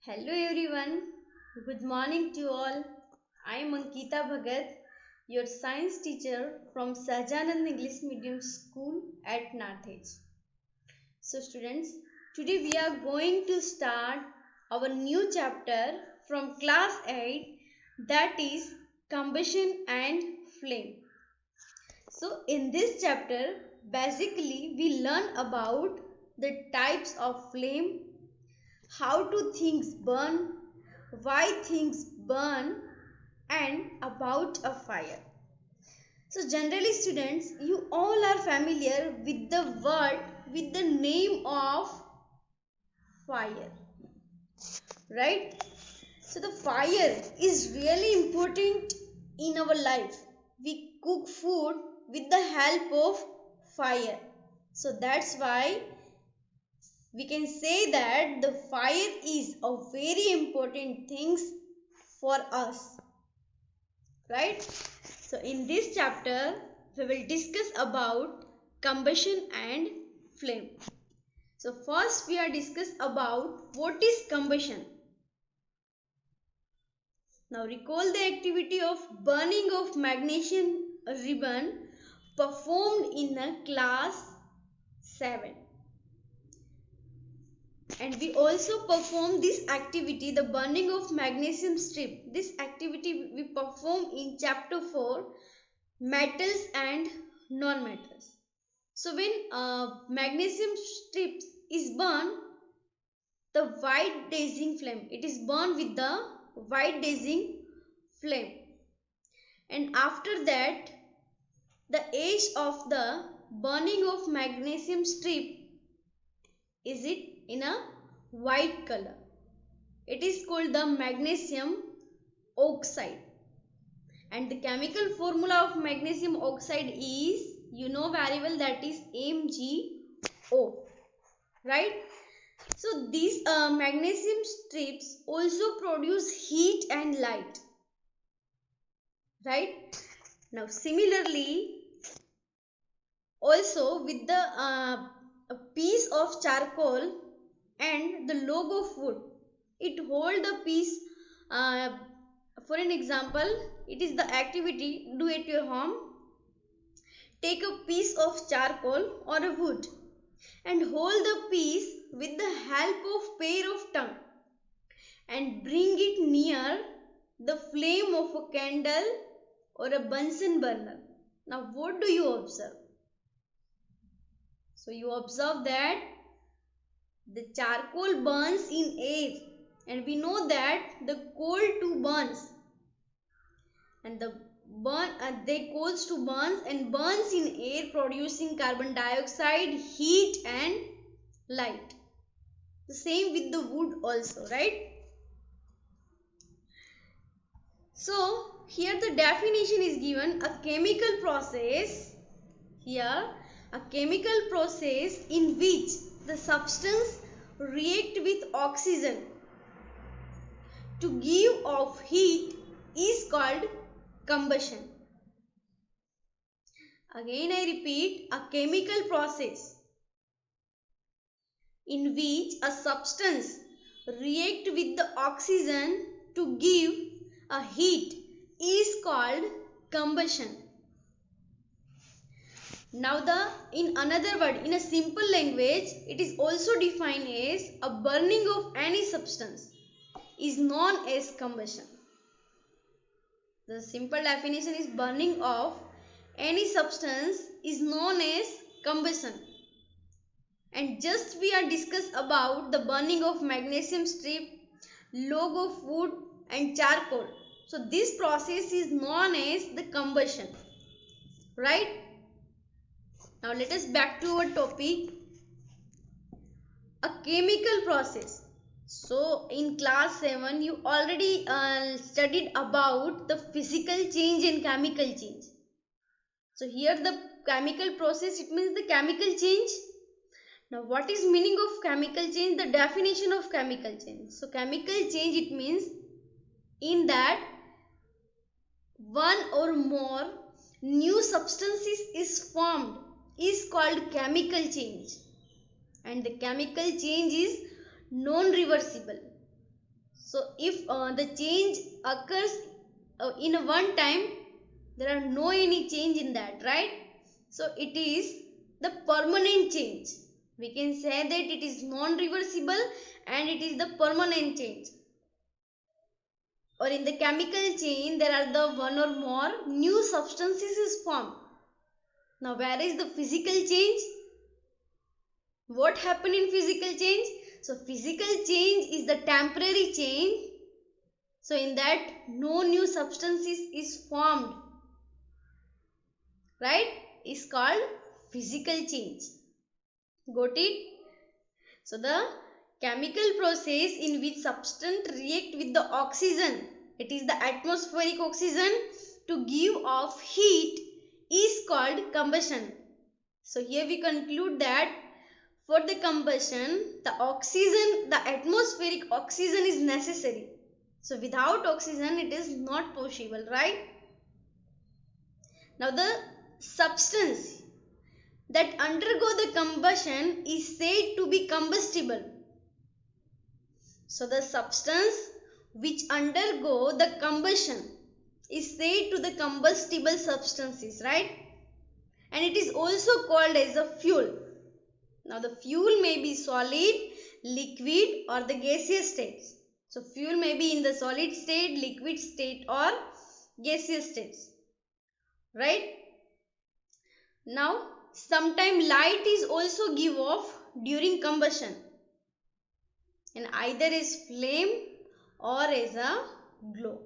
Hello everyone, good morning to all. I am Ankita Bhagat, your science teacher from Sajanand English Medium School at Narthej. So students, today we are going to start our new chapter from class 8, that is combustion and flame. So in this chapter, basically we learn about the types of flame, how do things burn, why things burn, and about a fire. So generally students, you all are familiar with the word with the name of fire, right? So the fire is really important in our life. We cook food with the help of fire. So that's why we can say that the fire is a very important thing for us, right? So in this chapter we will discuss about combustion and flame. So first we are discuss about what is combustion. Now recall the activity of burning of magnesium ribbon performed in a class 7. And we also perform this activity, the burning of magnesium strip. This activity we perform in chapter 4, metals and non-metals. So when magnesium strips is burned, the white dazing flame, it is burned with the white dazing flame. And after that, the edge of the burning of magnesium strip is it in a white color. It is called the magnesium oxide. And the chemical formula of magnesium oxide is, you know very well, that is MgO, right? So these magnesium strips also produce heat and light, right? Now similarly, also with the a piece of charcoal and the log of wood, it hold the piece. For an example, it is the activity do at your home. Take a piece of charcoal or a wood and hold the piece with the help of pair of tongue and bring it near the flame of a candle or a Bunsen burner. Now what do you observe? So you observe that the charcoal burns in air, and we know that the coal too burns, and the they coals to burns and burns in air, producing carbon dioxide, heat and light. The same with the wood also, right? So here the definition is given: a chemical process, here a chemical process in which the substance react with oxygen to give off heat is called combustion. Again I repeat, a chemical process in which a substance react with the oxygen to give a heat is called combustion. Now in another word, in a simple language, it is also defined as a burning of any substance is known as combustion. The simple definition is burning of any substance is known as combustion. And just we are discussed about the burning of magnesium strip, log of wood and charcoal. So this process is known as the combustion, right? Now let us back to our topic, a chemical process. So in class 7 you already studied about the physical change and chemical change. So here the chemical process, it means the chemical change. Now what is meaning of chemical change? The definition of chemical change. So chemical change, it means in that one or more new substances is formed is called chemical change, and the chemical change is non-reversible. So if the change occurs in a one time, there are no any change in that, right? So it is the permanent change. We can say that it is non-reversible and it is the permanent change. Or in the chemical chain, there are the one or more new substances is formed. Now where is the physical change? What happened in physical change? So physical change is the temporary change. So in that no new substances is formed, right? Is called physical change. Got it? So the chemical process in which substance react with the oxygen, it is the atmospheric oxygen, to give off heat is called combustion. So here we conclude that for the combustion, the oxygen, the atmospheric oxygen is necessary. So without oxygen, it is not possible, right? Now the substance that undergo the combustion is said to be combustible. So the substance which undergo the combustion is said to the combustible substances, right? And it is also called as a fuel. Now the fuel may be solid, liquid or the gaseous states. So fuel may be in the solid state, liquid state or gaseous states, right? Now sometimes light is also give off during combustion, and either as flame or as a glow,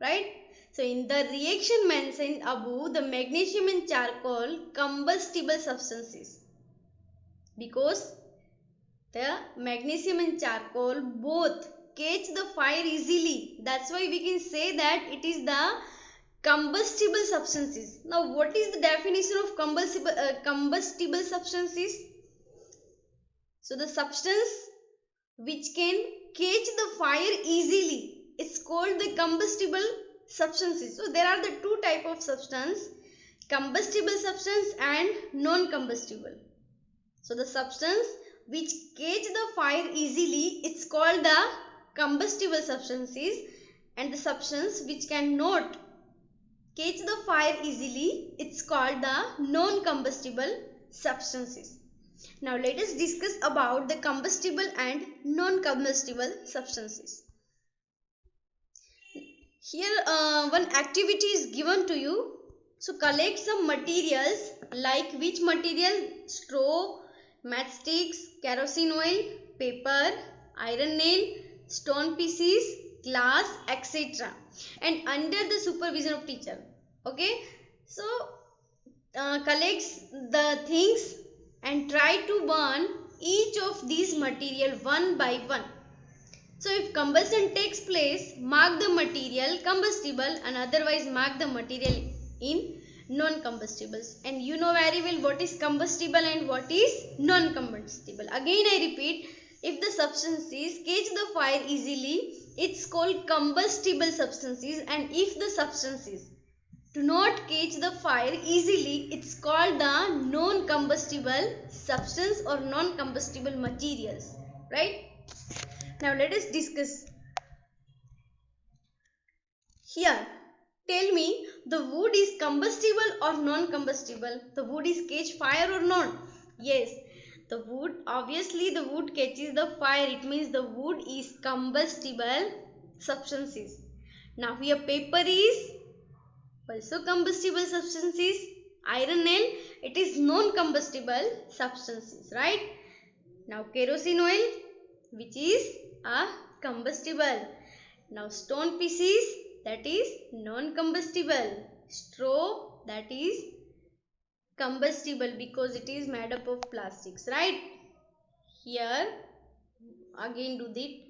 right? So in the reaction mentioned above, the magnesium and charcoal combustible substances, because the magnesium and charcoal both catch the fire easily. That's why we can say that it is the combustible substances. Now what is the definition of combustible substances? So the substance which can catch the fire easily, it's called the combustible substances. So there are the two type of substance, combustible substance and non-combustible. So the substance which catch the fire easily, it's called the combustible substances, and the substance which cannot catch the fire easily, it's called the non-combustible substances. Now let us discuss about the combustible and non-combustible substances. Here one activity is given to you. So collect some materials, like which material? Straw, matchsticks, kerosene oil, paper, iron nail, stone pieces, glass, etc. and under the supervision of teacher. Okay, so collects the things and try to burn each of these material one by one. So if combustion takes place, mark the material combustible and otherwise mark the material in non-combustibles. And you know very well what is combustible and what is non-combustible. Again I repeat, if the substances catch the fire easily, it's called combustible substances, and if the substances do not catch the fire easily, it's called the non-combustible substance or non-combustible materials, right? Now let us discuss. Here, tell me, the wood is combustible or non-combustible? The wood is catch fire or not? Yes, the wood, obviously the wood catches the fire. It means the wood is combustible substances. Now here paper is also combustible substances. Iron nail, it is non-combustible substances, right? Now kerosene oil, which is a combustible. Now stone pieces, that is non-combustible. Straw, that is combustible because it is made up of plastics, right? Here again do the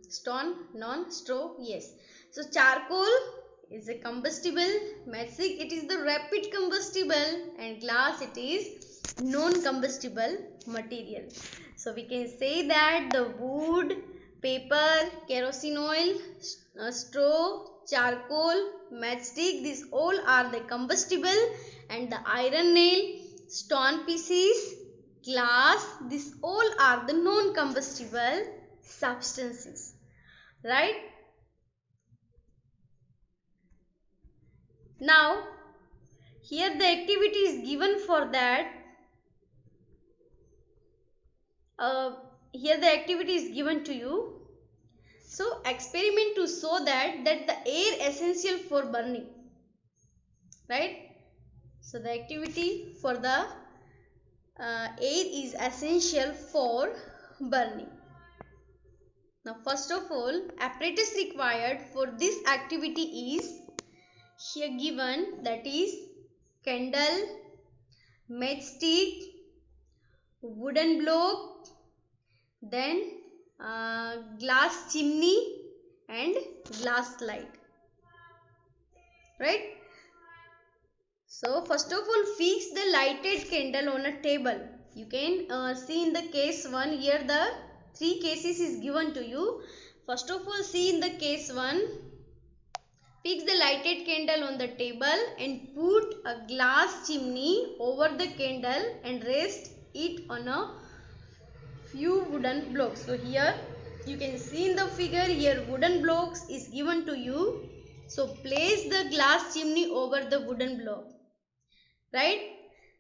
stone, non-straw, yes. So charcoal is a combustible, matchstick it is the rapid combustible, and glass it is non-combustible material. So we can say that the wood, paper, kerosene oil, straw, charcoal, matchstick, these all are the combustible, and the iron nail, stone pieces, glass, these all are the non-combustible substances, right? Now here the activity is given for that. Here the activity is given to you. So experiment to show that the air essential for burning, right? So the activity for the air is essential for burning. Now first of all, apparatus required for this activity is here given, that is candle, matchstick, wooden block, then glass chimney and glass light, right? So first of all, fix the lighted candle on a table. You can see in the case 1, here the 3 cases is given to you. First of all, see in the case 1, fix the lighted candle on the table and put a glass chimney over the candle and rest it on a few wooden blocks. So here you can see in the figure, here wooden blocks is given to you. So place the glass chimney over the wooden block, right?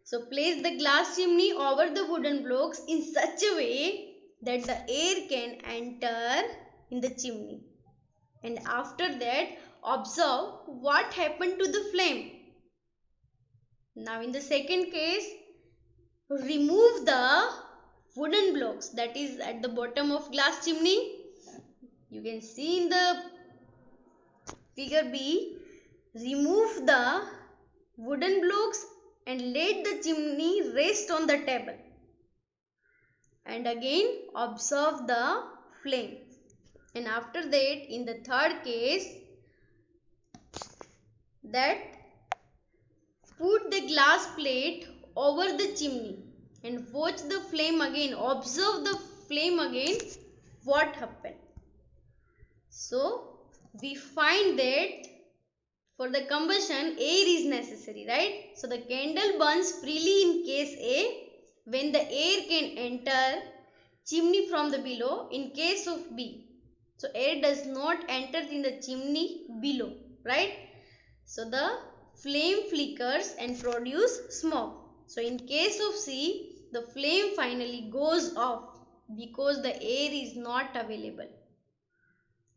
So place the glass chimney over the wooden blocks in such a way that the air can enter in the chimney, and after that observe what happened to the flame. Now in the second case, remove the wooden blocks that is at the bottom of glass chimney. You can see in the figure B, remove the wooden blocks and let the chimney rest on the table, and again observe the flame. And after that, in the third case, that put the glass plate over the chimney and watch the flame again, observe the flame again, what happened. So we find that for the combustion air is necessary, right? So the candle burns freely in case A when the air can enter chimney from the below. In case of B, so air does not enter in the chimney below, right? So the flame flickers and produce smoke. So in case of C, the flame finally goes off because the air is not available,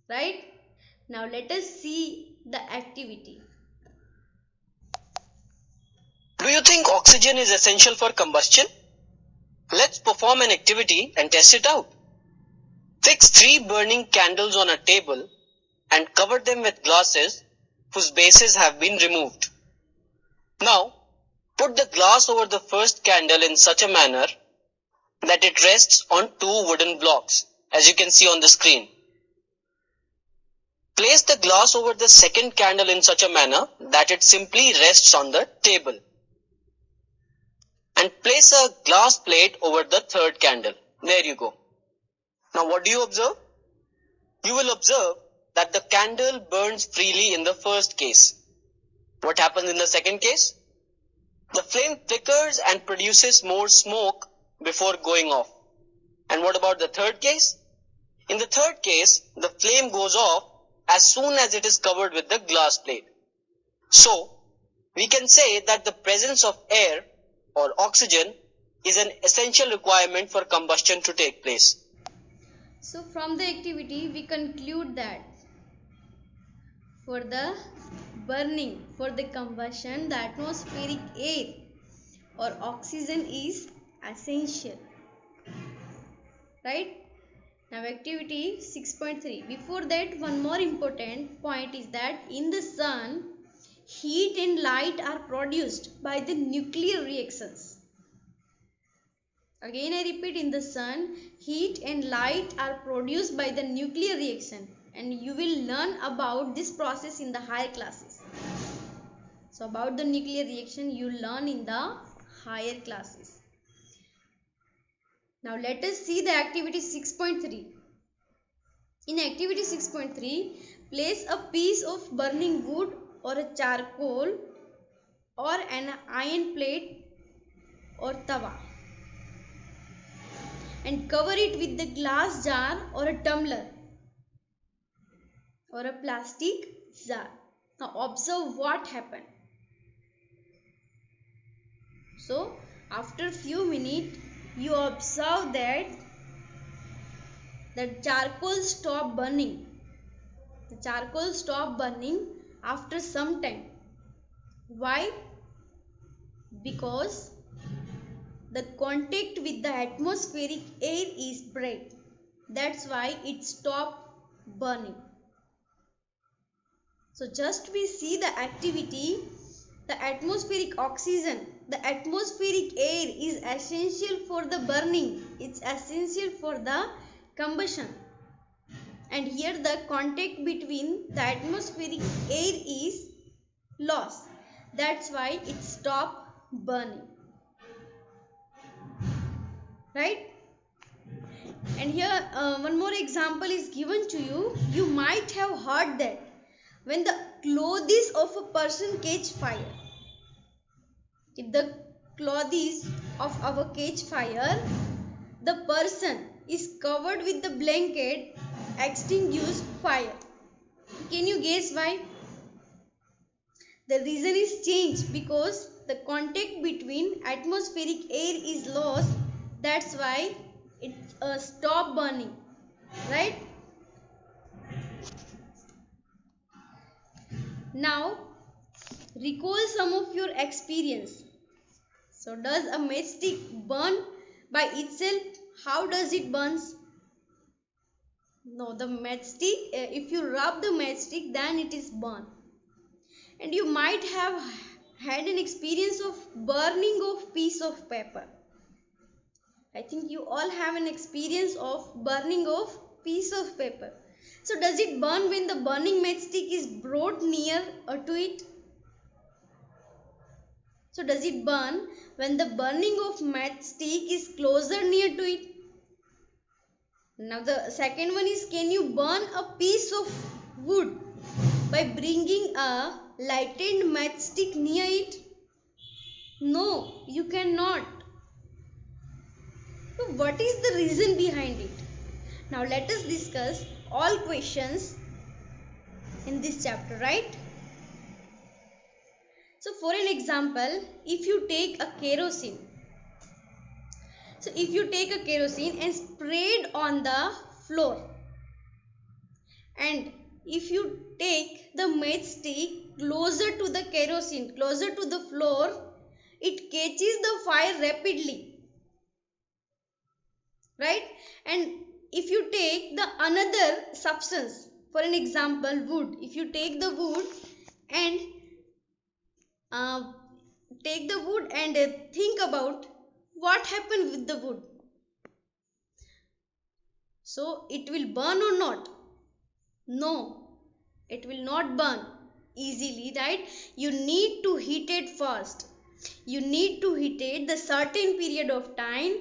right? Now let us see the activity. Do you think oxygen is essential for combustion? Let's perform an activity and test it out. Fix 3 burning candles on a table and cover them with glasses whose bases have been removed. Now, put the glass over the first candle in such a manner that it rests on 2 wooden blocks, as you can see on the screen. Place the glass over the second candle in such a manner that it simply rests on the table. And place a glass plate over the third candle. There you go. Now what do you observe? You will observe that the candle burns freely in the first case. What happens in the second case? The flame flickers and produces more smoke before going off. And what about the third case? In the third case, the flame goes off as soon as it is covered with the glass plate. So, we can say that the presence of air or oxygen is an essential requirement for combustion to take place. So from the activity we conclude that for the burning, for the combustion, the atmospheric air or oxygen is essential, right? Now activity 6.3. Before that, one more important point is that in the sun, heat and light are produced by the nuclear reactions. Again I repeat, in the sun, heat and light are produced by the nuclear reaction, and you will learn about this process in the higher classes. So about the nuclear reaction you learn in the higher classes. Now let us see the activity 6.3. In activity 6.3, place a piece of burning wood or a charcoal or an iron plate or tawa and cover it with the glass jar or a tumbler or a plastic jar. Now observe what happened. So after few minutes you observe that the charcoal stopped burning. The charcoal stopped burning after some time. Why? Because the contact with the atmospheric air is break. That's why it stopped burning. So just we see the activity, the atmospheric oxygen, the atmospheric air is essential for the burning. It's essential for the combustion. And here the contact between the atmospheric air is lost. That's why it stopped burning. Right? And here one more example is given to you. You might have heard that when the clothes of a person catch fire, if the clothes of our catch fire, the person is covered with the blanket, extinguish fire. Can you guess why? The reason is changed because the contact between atmospheric air is lost. That's why it stop burning, right? Now recall some of your experience. So does a matchstick burn by itself? How does it burns? No, the matchstick, if you rub the matchstick, then it is burned. And you might have had an experience of burning of piece of paper. I think you all have an experience of burning of piece of paper. So does it burn when the burning matchstick is brought near to it? So does it burn when the burning of matchstick is closer near to it? Now the second one is, can you burn a piece of wood by bringing a lighted matchstick near it? No, you cannot. So what is the reason behind it? Now let us discuss all questions in this chapter, right? So for an example, if you take a kerosene. So if you take a kerosene and spread on the floor, and if you take the matchstick closer to the kerosene, closer to the floor, it catches the fire rapidly. Right? And if you take the another substance, for an example wood, if you take the wood and think about what happened with the wood. So it will burn or not? No, it will not burn easily, right? You need to heat it first. You need to heat it the certain period of time,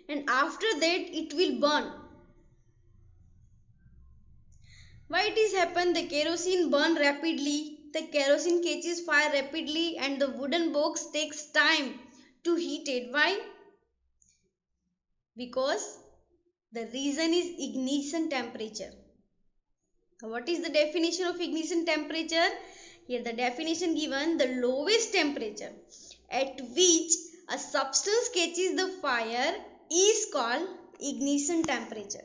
and after that it will burn. Why it is happen? The kerosene burn rapidly, the kerosene catches fire rapidly, and the wooden box takes time to heat it. Why? Because the reason is ignition temperature. What is the definition of ignition temperature? Here the definition given, the lowest temperature at which a substance catches the fire is called ignition temperature.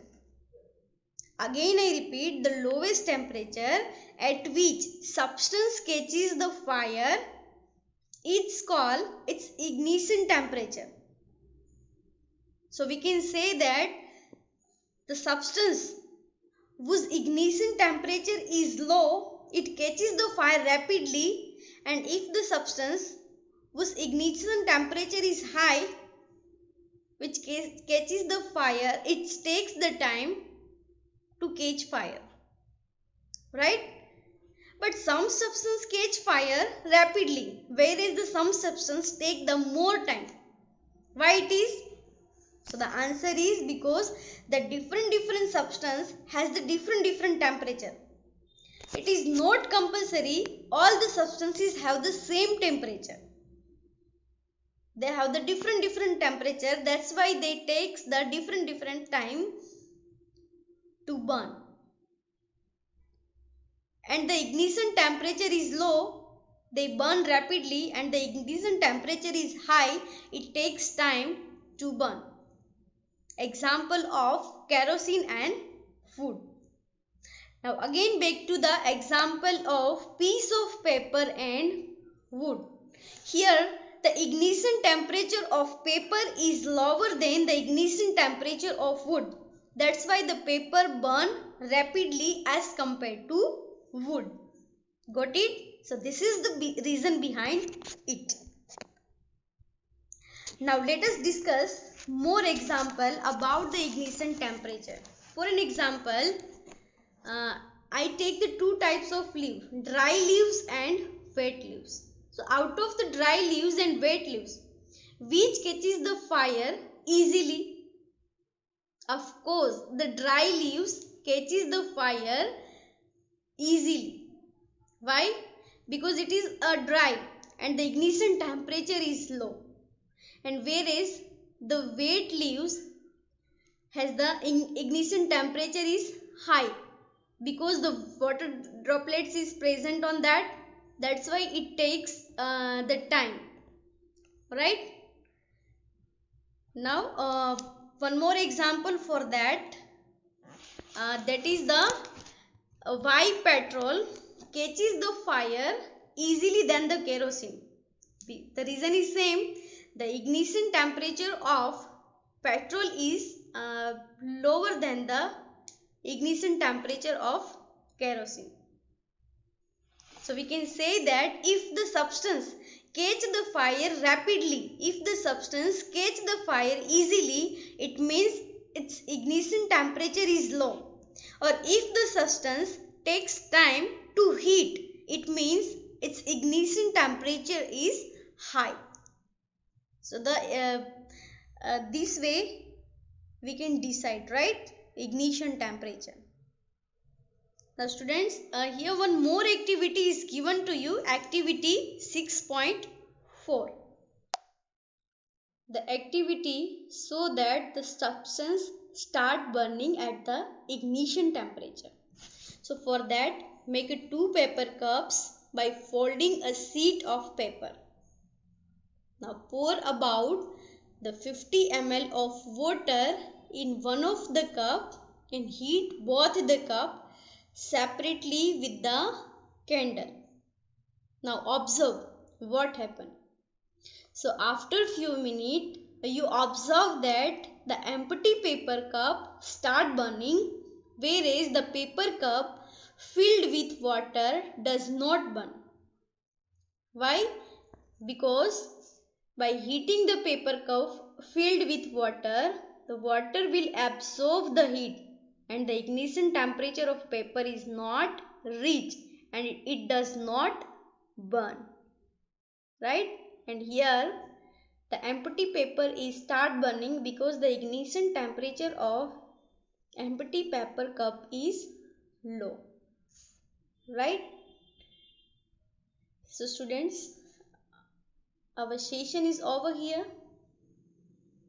Again I repeat, the lowest temperature at which substance catches the fire, it's called its ignition temperature. So we can say that the substance whose ignition temperature is low, it catches the fire rapidly, and if the substance whose ignition temperature is high, which catches the fire, it takes the time to catch fire, right? But some substance catch fire rapidly, whereas the some substance take the more time. Why it is? So the answer is because the different substance has the different temperature. It is not compulsory all the substances have the same temperature. They have the different temperature. That's why they takes the different time to burn. And the ignition temperature is low, they burn rapidly, and the ignition temperature is high, it takes time to burn. Example of kerosene and food. Now again back to the example of piece of paper and wood. Here the ignition temperature of paper is lower than the ignition temperature of wood. That's why the paper burn rapidly as compared to wood. Got it? So this is the reason behind it. Now let us discuss more example about the ignition temperature. For an example, I take the two types of leaves, dry leaves and wet leaves. So out of the dry leaves and wet leaves, which catches the fire easily? Of course, the dry leaves catches the fire easily. Why? Because it is dry and the ignition temperature is low. And whereas the wet leaves has the ignition temperature is high, because the water droplets is present on that. That's why it takes the time. Right? Now one more example for that. That is the why petrol catches the fire easily than the kerosene. The reason is same. The ignition temperature of petrol is lower than the ignition temperature of kerosene. So we can say that if the substance catch the fire rapidly, if the substance catch the fire easily, it means its ignition temperature is low. Or if the substance takes time to heat, it means its ignition temperature is high. So this way we can decide, right? Ignition temperature. Now students, here one more activity is given to you, activity 6.4. The activity so that the substance start burning at the ignition temperature. So for that, make two paper cups by folding a sheet of paper. Now pour about the 50 ml of water in one of the cup and heat both the cup separately with the candle. Now observe what happened. So after few minutes, you observe that the empty paper cup start burning, whereas the paper cup filled with water does not burn. Why? Because by heating the paper cup filled with water, the water will absorb the heat and the ignition temperature of paper is not reached and it does not burn. Right? And here the empty paper is start burning because the ignition temperature of empty paper cup is low. Right? So students, our session is over here.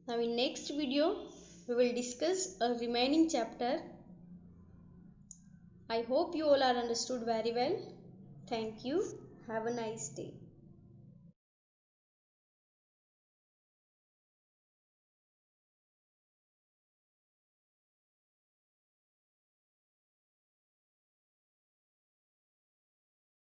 Now in next video we will discuss a remaining chapter. I hope you all are understood very well. Thank you. Have a nice day.